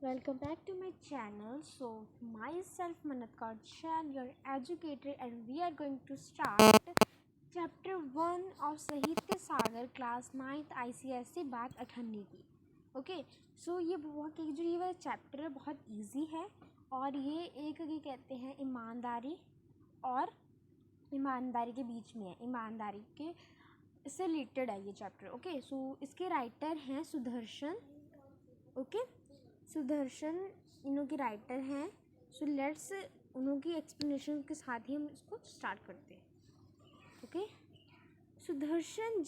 Welcome back to my channel. So, myself Manat Kaushal, your educator, and we are going to start chapter 1 of Sahitya Sagar class 9th ICSE बात 18 की. Okay सो ये बहुत जो ये वाला chapter है बहुत इजी है और ये कहते हैं ईमानदारी और ईमानदारी के बीच में है, ईमानदारी के इससे रिलेटेड है ये चैप्टर. ओके सो इसके राइटर हैं सुदर्शन. ओके सुदर्शन इन्हों की राइटर हैं. सो लेट्स उन्हों की एक्सप्लेनेशन के साथ ही हम इसको स्टार्ट करते हैं. ओके सुदर्शन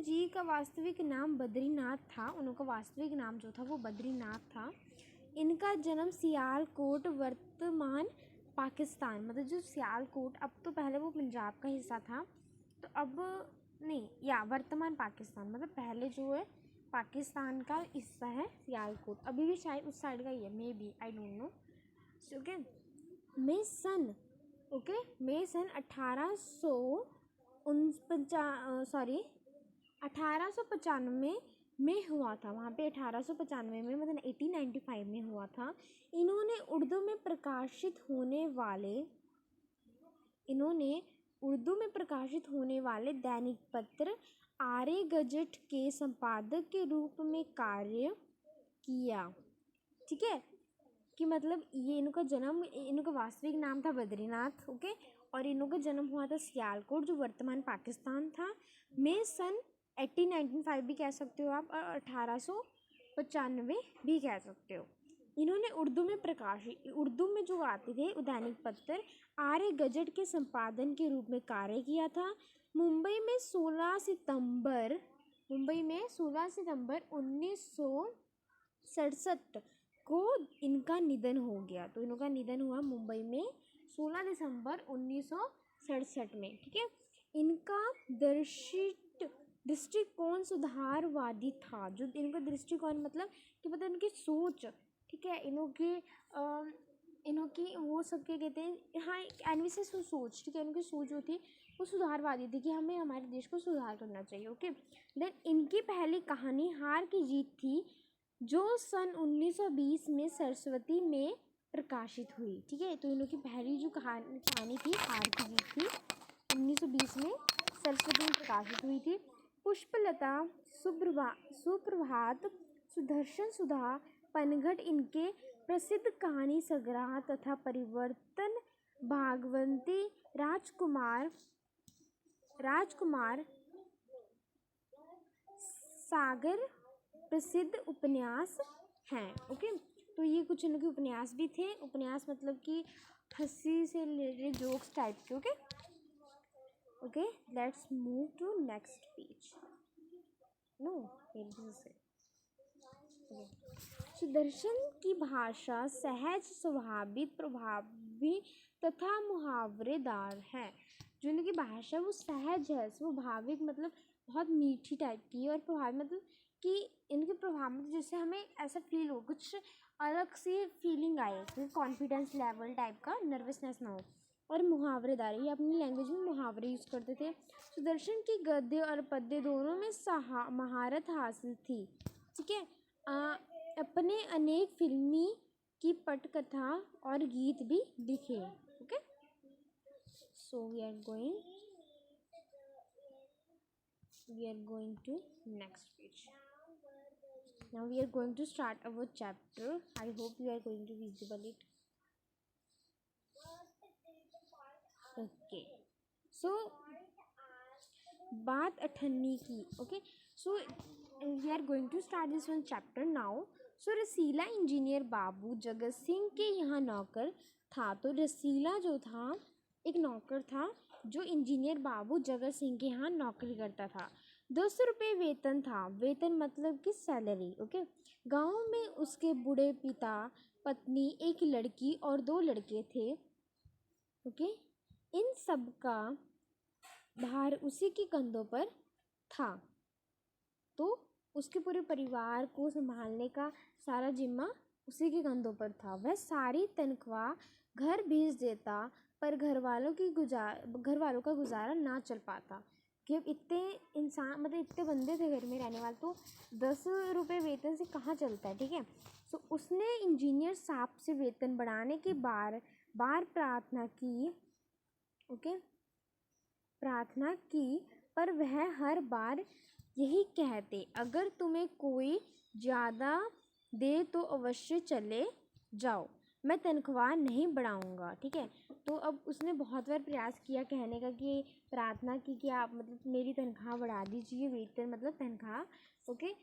जी का वास्तविक नाम बद्रीनाथ था. उनका वास्तविक नाम जो था वो बद्रीनाथ था. इनका जन्म सियालकोट वर्तमान पाकिस्तान, मतलब जो सियालकोट अब तो पहले वो पंजाब का हिस्सा था, तो अब नहीं या वर्तमान पाकिस्तान मतलब पहले जो है पाकिस्तान का हिस्सा है सियालकोट, अभी भी शायद उस साइड का ही है, maybe I don't know. Okay मे सन 1895 में हुआ था. वहाँ पे 1895 में मतलब 1895 में हुआ था. इन्होंने उर्दू में प्रकाशित होने वाले दैनिक पत्र आर्य गजट के संपादक के रूप में कार्य किया. ठीक है कि मतलब ये इनका वास्तविक नाम था बद्रीनाथ. ओके और इनका जन्म हुआ था सियालकोट जो वर्तमान पाकिस्तान था. में सन 1895 भी कह सकते हो आप और 1895 भी कह सकते हो. इन्होंने उर्दू में जो आते थे दैनिक पत्र आर्य गजट के संपादन के रूप में कार्य किया था. मुंबई में 16 सितंबर 1967 को इनका निधन हो गया. तो इनका निधन हुआ मुंबई में 16 दिसंबर 1967 में. ठीक है इनका दृष्टिकोण सुधारवादी था. जो इनका दृष्टिकोण मतलब कि मतलब इनकी सोच, ठीक है इनकी वो सब क्या कहते हैं, हाँ एनविसिस सोच, ठीक है इनकी सोच जो थी वो सुधारवादी थी कि हमें हमारे देश को सुधार करना चाहिए. ओके देन इनकी पहली कहानी हार की जीत थी जो सन 1920 में सरस्वती में प्रकाशित हुई. ठीक है तो इनकी पहली जो कहानी थी हार की जीत थी 1920 में सरस्वती में प्रकाशित हुई थी. पुष्पलता, सुप्रभात, सुदर्शन सुधा, पनघट इनके प्रसिद्ध कहानी संग्रह तथा परिवर्तन भागवती, राजकुमार सागर प्रसिद्ध उपन्यास हैं. ओके तो ये कुछ इनके उपन्यास भी थे. उपन्यास मतलब कि हंसी से रिलेटेड जोक्स टाइप के. Okay let's move to next page. Sudarshan की भाषा सहज, स्वाभाविक, प्रभावी तथा मुहावरेदार है. जो इनकी भाषा वो सहज है, स्वाभाविक मतलब बहुत मीठी टाइप की, और प्रभावी मतलब कि इनके प्रभाव में जैसे हमें ऐसा फील हो, कुछ अलग सी फीलिंग आए, कॉन्फिडेंस लेवल टाइप का, नर्वसनेस ना हो. और मुहावरेदार, ये अपनी लैंग्वेज में मुहावरे यूज़ करते थे. सुदर्शन की गद्य और पद्य दोनों में महारत हासिल थी. ठीक है अपने अनेक फिल्मी की पटकथा और गीत भी लिखे. Okay so we are going to next page. Now we are going to start our chapter. I hope you are going to visible it. Okay so बात 18 की. Okay so we are going to start this one chapter now. So रसीला engineer बाबू जगत सिंह के यहाँ नौकर था. तो रसीला जो था एक नौकर था जो इंजीनियर बाबू जगत सिंह के यहाँ नौकरी करता था. 200 रुपये वेतन था. वेतन मतलब कि सैलरी. ओके गाँव में उसके बूढ़े पिता, पत्नी, एक लड़की और 2 लड़के थे. ओके इन सब का भार उसी के कंधों पर था. तो उसके पूरे परिवार को संभालने का सारा जिम्मा उसी के कंधों पर था. वह सारी तनख्वाह घर भेज देता पर घर वालों का गुजारा ना चल पाता कि अब इतने इंसान मतलब इतने बंदे थे घर में रहने वाले, तो 10 रुपये वेतन से कहाँ चलता है, ठीक है। सो उसने इंजीनियर साहब से वेतन बढ़ाने की बार बार प्रार्थना की, ओके, प्रार्थना की, पर वह हर बार यही कहते, अगर तुम्हें कोई ज़्यादा दे तो अवश्य चले जाओ, मैं तनख्वाह नहीं बढ़ाऊंगा, ठीक है। तो अब उसने बहुत बार प्रयास किया कहने का, कि प्रार्थना की कि आप मतलब मेरी तनख्वाह बढ़ा दीजिए, वेतन मतलब तनख्वाह, ओके।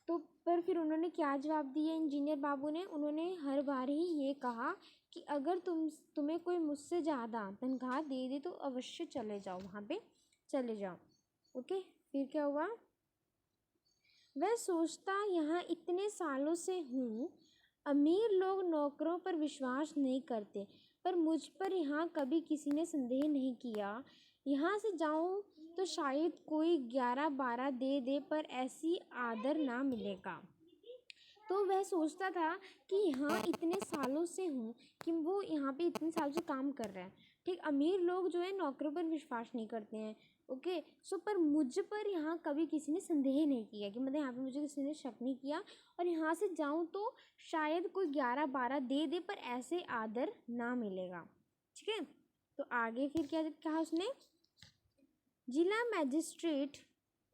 तो पर फिर उन्होंने क्या जवाब दिया इंजीनियर बाबू ने, उन्होंने हर बार ही ये कहा कि अगर तुम्हें कोई मुझसे ज़्यादा तनख्वाह दे दे तो अवश्य चले जाओ, वहाँ पे चले जाओ, ओके। फिर क्या हुआ, वह सोचता यहाँ इतने सालों से हूँ, अमीर लोग नौकरों पर विश्वास नहीं करते, पर मुझ पर यहाँ कभी किसी ने संदेह नहीं किया। यहाँ से जाऊँ तो शायद कोई 11-12 दे दे, पर ऐसी आदर ना मिलेगा। तो वह सोचता था कि यहाँ इतने सालों से हूँ, कि वो यहाँ पे इतने साल से काम कर रहा है, ठीक। अमीर लोग जो है नौकरों पर विश्वास नहीं करते हैं, ओके। सो पर मुझ पर यहाँ कभी किसी ने संदेह नहीं किया, कि मतलब यहाँ पे मुझे किसी ने शक नहीं किया, और यहाँ से जाऊँ तो शायद कोई 11-12 दे दे, पर ऐसे आदर ना मिलेगा, ठीक है। तो आगे फिर क्या कहा उसने, जिला मजिस्ट्रेट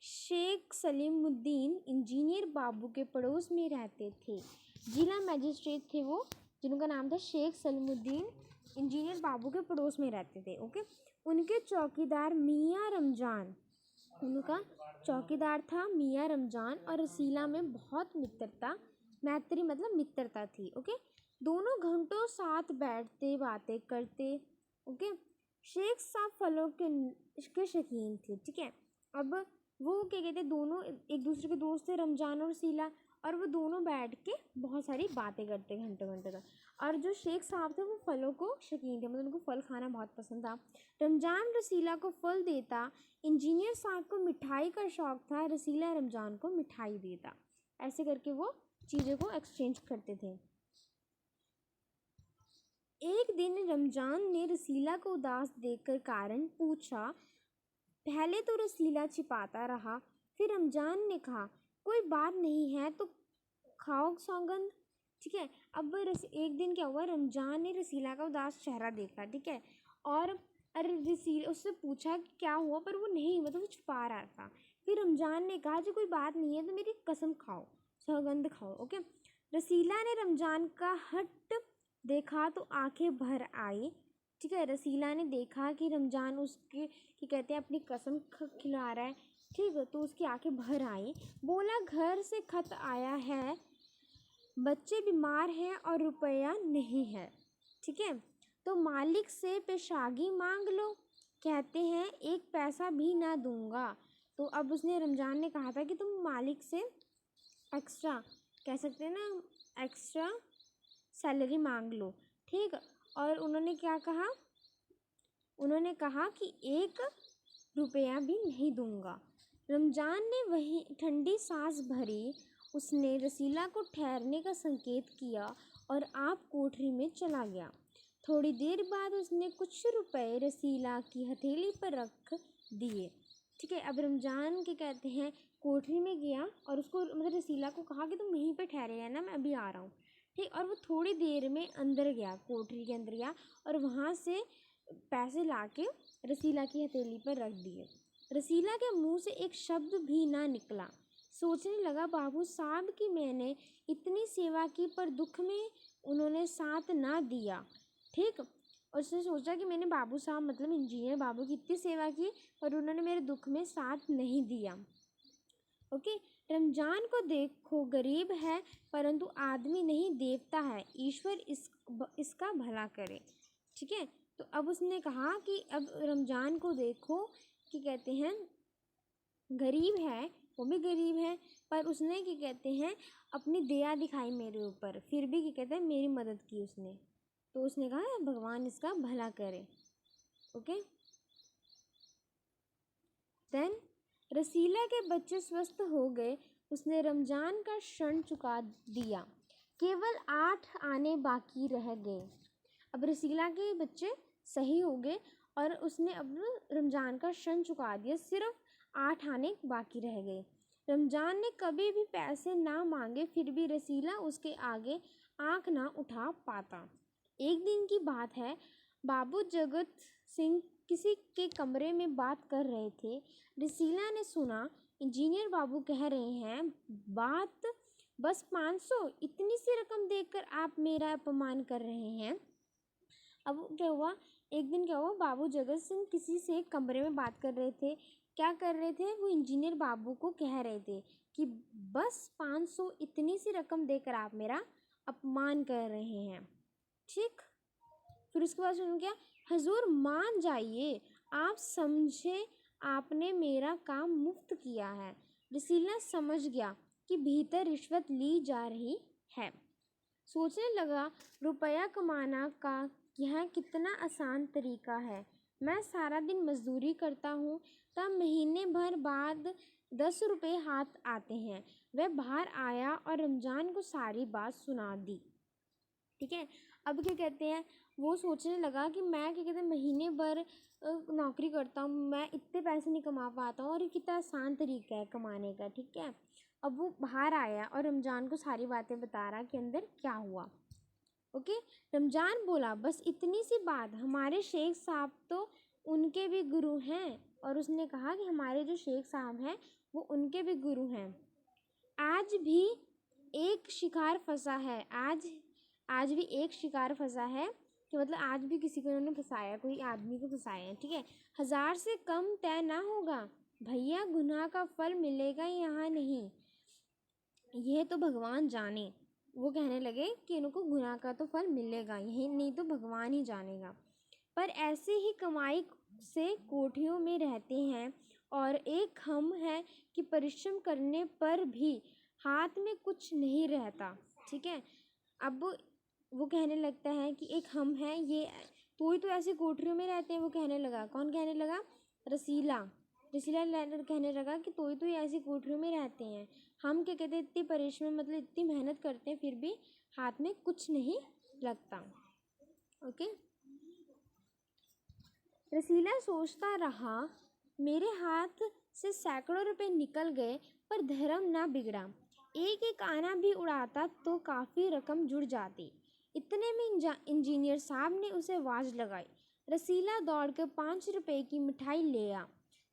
शेख सलीमुद्दीन इंजीनियर बाबू के पड़ोस में रहते थे। जिला मजिस्ट्रेट थे वो, जिनका नाम था शेख सलीमुद्दीन, इंजीनियर बाबू के पड़ोस में रहते थे, ओके। उनके चौकीदार मियाँ रमजान, उनका चौकीदार था मियाँ रमजान, और रसीला में बहुत मैत्री मतलब मित्रता थी, ओके। दोनों घंटों साथ बैठते बातें करते, ओके। शेख साहब फलों के शौकीन थे, ठीक है। अब वो क्या कहते हैं, दोनों एक दूसरे के दोस्त थे, रमजान और रसीला, और वो दोनों बैठ के बहुत सारी बातें करते घंटे घंटे तक। और जो शेख साहब थे वो फलों को शौकीन थे, मतलब उनको फल खाना बहुत पसंद था। रमजान रसीला को फल देता, इंजीनियर साहब को मिठाई का शौक़ था, रसीला रमजान को मिठाई देता। ऐसे करके वो चीज़ों को एक्सचेंज करते थे। एक दिन रमजान ने रसीला को उदास देखकर कारण पूछा। पहले तो रसीला छिपाता रहा, फिर रमजान ने कहा, कोई बात नहीं है तो खाओ सौगंध, ठीक है। अब एक दिन क्या हुआ, रमजान ने रसीला का उदास चेहरा देखा, ठीक है, और अरे रसीला उससे पूछा कि क्या हुआ, पर वो नहीं मतलब वो छुपा रहा था। फिर रमजान ने कहा, जो कोई बात नहीं है तो मेरी कसम खाओ, सौगंध खाओ, ओके। रसीला ने रमजान का हट देखा तो आंखें भर आई, ठीक है। रसीला ने देखा कि रमजान उसके कि कहते हैं अपनी कसम खिला रहा है, ठीक है, तो उसकी आंखें भर आई। बोला, घर से खत आया है, बच्चे बीमार हैं और रुपया नहीं है, ठीक है, तो मालिक से पेशागी मांग लो, कहते हैं 1 पैसा भी ना दूंगा। तो अब उसने रमजान ने कहा था कि तुम मालिक से एक्स्ट्रा कह सकते हैं ना, एक्स्ट्रा सैलरी मांग लो, ठीक। और उन्होंने क्या कहा, उन्होंने कहा कि 1 रुपया भी नहीं दूंगा। रमजान ने वही ठंडी सांस भरी, उसने रसीला को ठहरने का संकेत किया और आप कोठरी में चला गया। थोड़ी देर बाद उसने कुछ रुपए रसीला की हथेली पर रख दिए, ठीक है। अब रमजान के कहते हैं कोठरी में गया और उसको मतलब रसीला को कहा कि तुम यहीं पे ठहरे रहना, मैं अभी आ रहा हूँ, ठीक। और वो थोड़ी देर में अंदर गया, कोठरी के अंदर गया, और वहाँ से पैसे लाके रसीला की हथेली पर रख दिए। रसीला के मुंह से एक शब्द भी ना निकला। सोचने लगा, बाबू साहब की मैंने इतनी सेवा की, पर दुख में उन्होंने साथ ना दिया, ठीक। और उसने सोचा कि मैंने बाबू साहब मतलब इंजीनियर बाबू की इतनी सेवा की, पर उन्होंने मेरे दुख में साथ नहीं दिया, ओके। रमजान को देखो, गरीब है परंतु आदमी नहीं देवता है, ईश्वर इसका भला करे, ठीक है। तो अब उसने कहा कि अब रमजान को देखो कि कहते हैं गरीब है, वो भी गरीब है, पर उसने क्या कहते हैं अपनी दया दिखाई मेरे ऊपर, फिर भी क्या कहते हैं मेरी मदद की उसने। तो उसने कहा भगवान इसका भला करे, ओके। देन रसीला के बच्चे स्वस्थ हो गए, उसने रमजान का ऋण चुका दिया, केवल 8 आने बाकी रह गए। अब रसीला के बच्चे सही हो गए और उसने अब रमजान का ऋण चुका दिया, सिर्फ 8 आने बाकी रह गए। रमजान ने कभी भी पैसे ना मांगे, फिर भी रसीला उसके आगे आंख ना उठा पाता। एक दिन की बात है, बाबू जगत सिंह किसी के कमरे में बात कर रहे थे। रसीला ने सुना, इंजीनियर बाबू कह रहे हैं, बात बस 500, इतनी सी रकम देकर आप मेरा अपमान कर रहे हैं। अब क्या हुआ, एक दिन क्या हुआ, बाबू जगत सिंह किसी से कमरे में बात कर रहे थे। क्या कर रहे थे, वो इंजीनियर बाबू को कह रहे थे कि बस 500, इतनी सी रकम देकर आप मेरा अपमान कर रहे हैं। ठीक, फिर उसके बाद सुनो क्या, हजूर मान जाइए, आप समझे आपने मेरा काम मुफ्त किया है। रसीला समझ गया कि भीतर रिश्वत ली जा रही है। सोचने लगा, रुपया कमाना का यह कितना आसान तरीका है। मैं सारा दिन मजदूरी करता हूँ, तब महीने भर बाद 10 रुपये हाथ आते हैं। वह बाहर आया और रमजान को सारी बात सुना दी। ठीक है, अब क्या कहते हैं, वो सोचने लगा कि मैं क्या कहते हैं महीने भर नौकरी करता हूँ, मैं इतने पैसे नहीं कमा पाता हूँ और ये कितना आसान तरीका है कमाने का। ठीक है, अब वो बाहर आया और रमजान को सारी बातें बता रहा कि अंदर क्या हुआ। ओके, रमजान बोला, बस इतनी सी बात, हमारे शेख साहब तो उनके भी गुरु हैं। और उसने कहा कि हमारे जो शेख साहब हैं वो उनके भी गुरु हैं। आज भी एक शिकार फंसा है, आज भी एक शिकार फंसा है, कि मतलब आज भी किसी को उन्होंने फंसाया, कोई आदमी को फंसाया है। ठीक है, 1000 से कम तय ना होगा भैया, गुनाह का फल मिलेगा यहाँ नहीं, यह तो भगवान जाने। वो कहने लगे कि इनको गुनाह का तो फल मिलेगा, यही नहीं तो भगवान ही जानेगा। पर ऐसे ही कमाई से कोठियों में रहते हैं, और एक हम है कि परिश्रम करने पर भी हाथ में कुछ नहीं रहता। ठीक है, अब वो कहने लगता है कि एक हम है, ये तो ऐसी कोठरियों में रहते हैं। वो कहने लगा, कौन कहने लगा, रसीला कहने लगा कि तो ऐसी कोठरियों में रहते हैं, हम क्या कहते हैं इतनी परिश्रम, मतलब इतनी मेहनत करते हैं फिर भी हाथ में कुछ नहीं लगता। ओके, रसीला सोचता रहा, मेरे हाथ से सैकड़ों रुपए निकल गए पर धर्म ना बिगड़ा। एक एक आना भी उड़ाता तो काफ़ी रकम जुड़ जाती। इतने में इंजीनियर साहब ने उसे आवाज़ लगाई। रसीला दौड़कर 5 रुपए की मिठाई ले आ।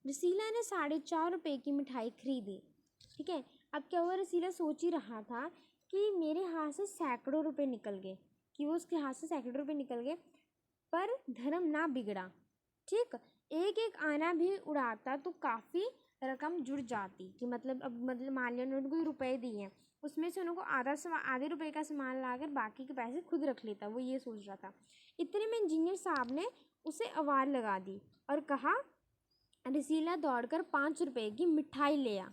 रसीला ने 4.5 रुपए की मिठाई खरीदी। ठीक है, अब क्या हुआ, रसीला सोच ही रहा था कि मेरे हाथ से सैकड़ों रुपए निकल गए, कि वो उसके हाथ से सैकड़ों रुपए निकल गए पर धर्म ना बिगड़ा। ठीक, एक एक आना भी उड़ाता तो काफ़ी रकम जुड़ जाती, कि मतलब अब मतलब मान लिया उन्होंने कोई रुपए दिए हैं, उसमें से उनको आधे रुपए का सामान लाकर बाकी के पैसे खुद रख लेता, वो ये सोच रहा था। इतने में इंजीनियर साहब ने उसे आवाज़ लगा दी और कहा, रसीला दौड़कर 5 रुपए की मिठाई ले आ।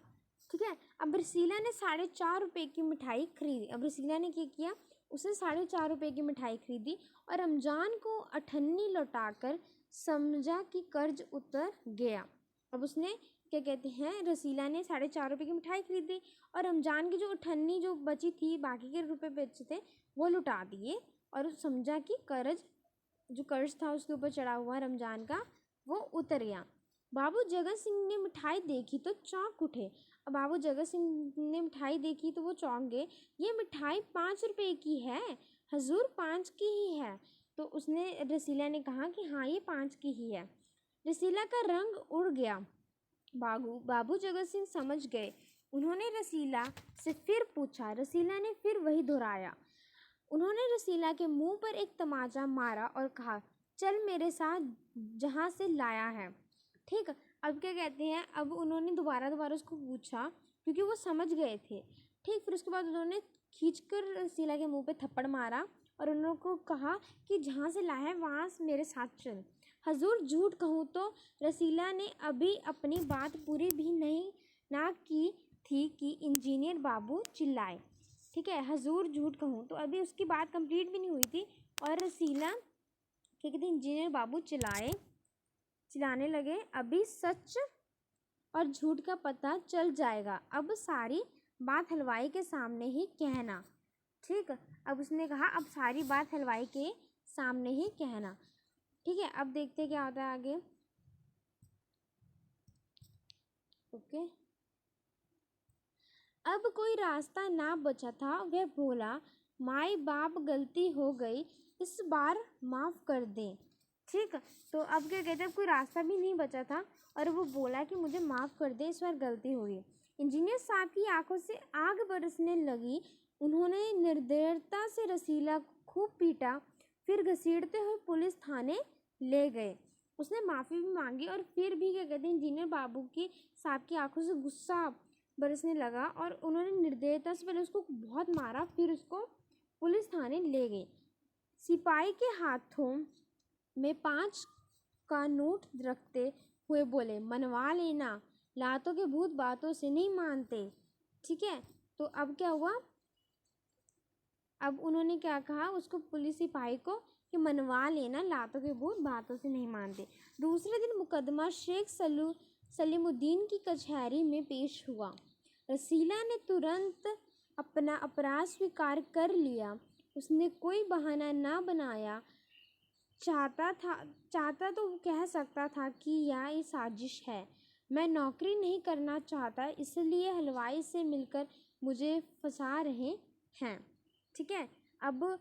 ठीक है, अब रसीला ने 4.5 रुपए की मिठाई खरीदी। अब रसीला ने क्या किया, उसे 4.5 रुपए की मिठाई खरीदी और रमजान को अठन्नी लौटाकर समझा कि कर्ज उतर गया। अब उसने क्या कहते हैं, रसीला ने 4.5 रुपए की मिठाई खरीदी और रमजान की जो अठन्नी जो बची थी, बाकी के रुपए बचे थे, वो लुटा दिए और समझा कि कर्ज था उसके ऊपर चढ़ा हुआ रमजान का, वो उतर गया। बाबू जगत सिंह ने मिठाई देखी तो चौंक उठे। अब बाबू जगत सिंह ने मिठाई देखी तो वो चौंक गए, ये मिठाई 5 रुपए की है हजूर, 5 की ही है। तो उसने रसीला ने कहा कि हाँ ये 5 की ही है। रसीला का रंग उड़ गया। बाबू जगत सिंह समझ गए। उन्होंने रसीला से फिर पूछा, रसीला ने फिर वही दोहराया। उन्होंने रसीला के मुंह पर एक तमाचा मारा और कहा, चल मेरे साथ जहाँ से लाया है। ठीक, अब क्या कहते हैं, अब उन्होंने दोबारा उसको पूछा क्योंकि वो समझ गए थे। ठीक, फिर उसके बाद उन्होंने खींचकर रसीला के मुंह पे थप्पड़ मारा और उनको कहा कि जहाँ से लाया है वहाँ से मेरे साथ चल। हजूर झूठ कहूँ तो रसीला ने अभी अपनी बात पूरी भी ना की थी कि इंजीनियर बाबू चिल्लाए। ठीक है, हजूर झूठ कहूँ तो अभी उसकी बात कंप्लीट भी नहीं हुई थी और रसीला क्या कहते इंजीनियर बाबू चिल्लाने लगे, अभी सच और झूठ का पता चल जाएगा, अब सारी बात हलवाई के सामने ही कहना। ठीक, अब उसने कहा अब सारी बात हलवाई के सामने ही कहना। ठीक है, अब देखते क्या होता है आगे। ओके। अब कोई रास्ता ना बचा था। वह बोला, माई बाप गलती हो गई, इस बार माफ़ कर दें। ठीक, तो अब क्या कहते हैं, कोई रास्ता भी नहीं बचा था और वो बोला कि मुझे माफ़ कर दे, इस बार गलती हो गई। इंजीनियर साहब की आंखों से आग बरसने लगी। उन्होंने निर्दयता से रसीला को खूब पीटा, फिर घसीटते हुए पुलिस थाने ले गए। उसने माफ़ी भी मांगी और फिर भी क्या कहते हैं, इंजीनियर बाबू की साहब की आंखों से गुस्सा बरसने लगा और उन्होंने निर्दयता से पहले उसको बहुत मारा, फिर उसको पुलिस थाने ले गए। सिपाही के हाथों में 5 का नोट रखते हुए बोले, मनवा लेना, लातों के भूत बातों से नहीं मानते। ठीक है, तो अब क्या हुआ, अब उन्होंने क्या कहा उसको, पुलिस सिपाही को, कि मनवा लेना, लातों के भूत बातों से नहीं मानते। दूसरे दिन मुकदमा शेख सलीमुद्दीन की कचहरी में पेश हुआ। रसीला ने तुरंत अपना अपराध स्वीकार कर लिया। उसने कोई बहाना ना बनाया। चाहता तो कह सकता था कि यह साजिश है, मैं नौकरी नहीं करना चाहता, इसलिए हलवाई से मिलकर मुझे फंसा रहे हैं। ठीक है, अब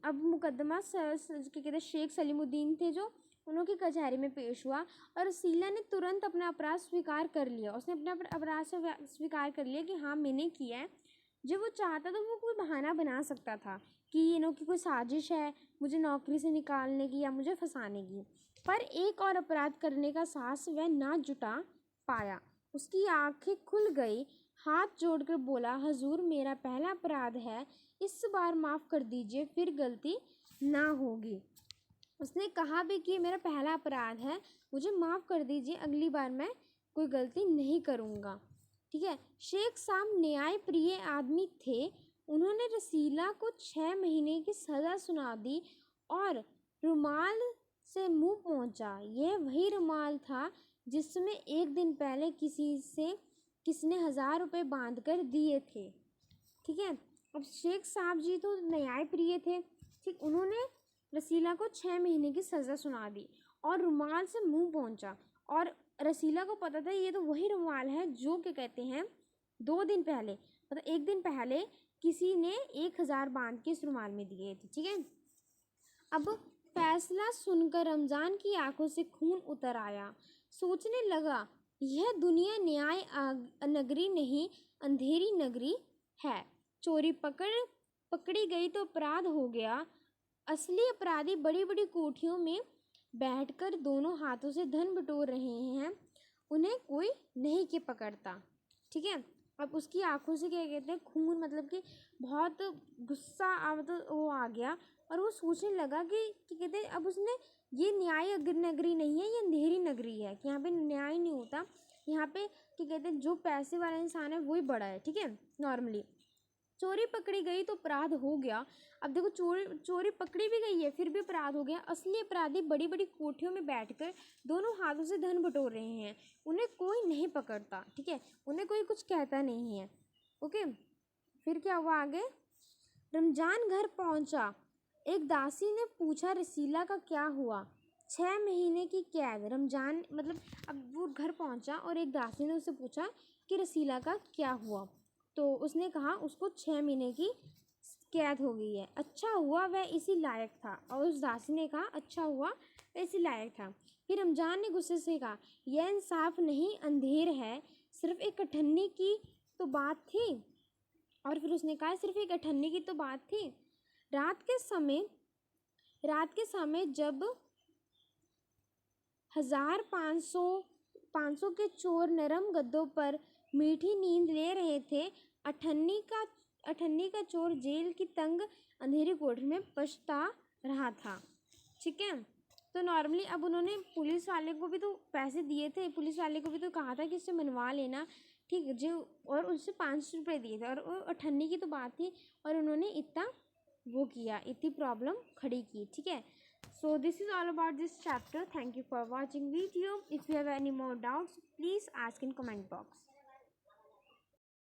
मुकदमा क्या कहते शेख सलीमुद्दीन थे जो, उनकी कचहरी में पेश हुआ और रसीला ने तुरंत अपना अपराध स्वीकार कर लिया। उसने अपना अपराध स्वीकार कर लिया कि हाँ मैंने किया है। जब वो चाहता तो वो कोई बहाना बना सकता था कि इनों की कोई साजिश है मुझे नौकरी से निकालने की या मुझे फंसाने की, पर एक और अपराध करने का साहस वह ना जुटा पाया। उसकी आंखें खुल गई, हाथ जोड़कर बोला, हजूर मेरा पहला अपराध है, इस बार माफ़ कर दीजिए, फिर गलती ना होगी। उसने कहा भी कि मेरा पहला अपराध है, मुझे माफ़ कर दीजिए, अगली बार मैं कोई गलती नहीं करूँगा। ठीक है, शेख साहब न्याय प्रिय आदमी थे। उन्होंने रसीला को 6 महीने की सज़ा सुना दी और रुमाल से मुंह पोंछा। यह वही रुमाल था जिसमें एक दिन पहले किसी ने 1000 रुपये बांध कर दिए थे। ठीक है, अब शेख साहब जी तो न्याय प्रिय थे। ठीक, उन्होंने रसीला को 6 महीने की सज़ा सुना दी और रुमाल से मुंह पोंछा, और रसीला को पता था ये तो वही रुमाल है जो क्या कहते हैं 2 दिन पहले, मतलब एक दिन पहले किसी ने 1000 बांध के इस रुमाल में दिए थे। ठीक है, अब फैसला सुनकर रमज़ान की आंखों से खून उतर आया। सोचने लगा, यह दुनिया न्याय नगरी नहीं, अंधेरी नगरी है। चोरी पकड़ी गई तो अपराध हो गया। असली अपराधी बड़ी बड़ी कोठियों में बैठकर दोनों हाथों से धन बटोर रहे हैं, उन्हें कोई नहीं के पकड़ता। ठीक है, अब उसकी आंखों से क्या कहते हैं खून, मतलब कि बहुत गुस्सा मतलब वो आ गया और वो सोचने लगा कि क्या कहते हैं, अब उसने, ये न्याय नगरी नहीं है, ये अंधेरी नगरी है, कि यहाँ पे न्याय नहीं होता, यहाँ पे क्या कहते हैं जो पैसे वाला इंसान है वही बड़ा है। ठीक है, नॉर्मली चोरी पकड़ी गई तो अपराध हो गया। अब देखो चोरी पकड़ी भी गई है फिर भी अपराध हो गया। असली अपराधी बड़ी बड़ी कोठियों में बैठकर दोनों हाथों से धन बटोर रहे हैं, उन्हें कोई नहीं पकड़ता। ठीक है, उन्हें कोई कुछ कहता नहीं है। ओके, फिर क्या हुआ आगे, रमज़ान घर पहुंचा। एक दासी ने पूछा, रसीला का क्या हुआ? 6 महीने की कैद। रमज़ान मतलब अब वो घर पहुंचा और एक दासी ने उससे पूछा कि रसीला का क्या हुआ, तो उसने कहा उसको 6 महीने की कैद हो गई है। अच्छा हुआ वह इसी लायक था। और उस दासी ने कहा अच्छा हुआ वह इसी लायक था। फिर रमज़ान ने गुस्से से कहा, यह इंसाफ नहीं, अंधेर है, सिर्फ एक अठन्नी की तो बात थी। और फिर उसने कहा सिर्फ एक अठन्नी की तो बात थी। रात के समय जब 1500 के चोर नरम गद्दों पर मीठी नींद ले रहे थे, अठन्नी का चोर जेल की तंग अंधेरी कोठरी में पछता रहा था। ठीक है, तो नॉर्मली अब उन्होंने पुलिस वाले को भी तो पैसे दिए थे, पुलिस वाले को भी तो कहा था कि इससे मनवा लेना। ठीक है जो, और उससे 500 रुपये दिए थे और वो अठन्नी की तो बात थी और उन्होंने इतना वो किया, इतनी प्रॉब्लम खड़ी की। ठीक है, so this is all about this chapter. Thank you for watching video. If you have any more doubts please ask in comment box.